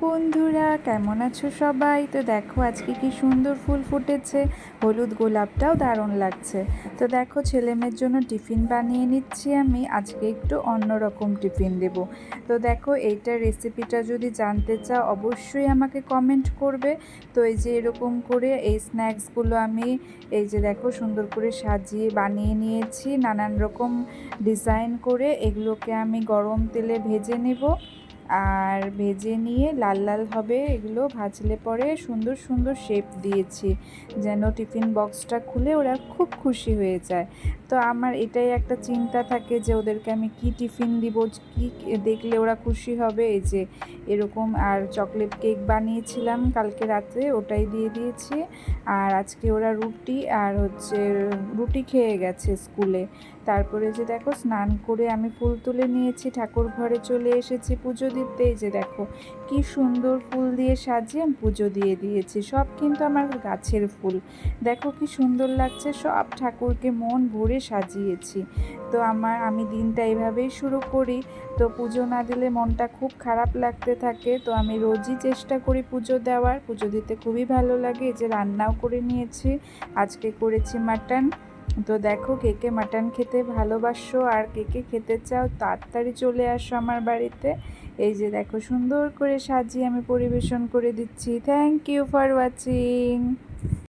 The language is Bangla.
বন্ধুরা, কেমন আছো সবাই? তো দেখো আজকে কি সুন্দর ফুল ফুটেছে, হলুদ গোলাপটাও দারুণ লাগছে। তো দেখো ছেলেমেয়ের জন্য টিফিন বানিয়ে নিচ্ছি আমি। আজকে একটু অন্যরকম টিফিন দেব। তো দেখো এইটার রেসিপিটা যদি জানতে চাও অবশ্যই আমাকে কমেন্ট করবে। তো এই যে এরকম করে এই স্ন্যাক্সগুলো আমি এই যে দেখো সুন্দর করে সাজিয়ে বানিয়ে নিয়েছি নানান রকম ডিজাইন করে। এগুলোকে আমি গরম তেলে ভেজে নেব, আর ভেজে নিয়ে লাল লাল হবে। এগুলো ভাজলে পরে সুন্দর সুন্দর শেপ দিয়েছি যেন টিফিন বক্সটা খুলে ওরা খুব খুশি হয়ে যায়। তো আমার এটাই একটা চিন্তা থাকে যে ওদেরকে আমি কি টিফিন দিব, কি দেখলে ওরা খুশি হবে। এই যে এরকম, আর চকলেট কেক বানিয়েছিলাম কালকে রাতে, ওটাই দিয়ে দিয়েছি। আর আজকে ওরা রুটি আর রুটি খেয়ে গেছে স্কুলে। তারপরে যে দেখো স্নান করে আমি ফুল তুলে নিয়েছি, ঠাকুর ঘরে চলে এসেছি পুজো দিতে। এই যে দেখো কি সুন্দর ফুল দিয়ে সাজিয়ে আমি পুজো দিয়ে দিয়েছি। সব কিন্তু আমার গাছের ফুল, দেখো কি সুন্দর লাগছে। সব ঠাকুরকে মন ভরে সাজিয়েছি। তো আমি দিনটা এইভাবেই শুরু করি। তো পুজো না দিলে মনটা খুব খারাপ লাগতে থাকে। তো আমি রোজই চেষ্টা করি পুজো দেওয়ার, পুজো দিতে খুবই ভালো লাগে। এই যে রান্নাও করে নিয়েছি, আজকে করেছি মাটন। তো দেখো কে কে মাটন খেতে ভালোবাসো আর কে কে খেতে চাও তাড়াতাড়ি চলে আসো আমার বাড়িতে। এই যে দেখো সুন্দর করে সাজিয়ে আমি পরিবেশন করে দিচ্ছি। Thank you for watching.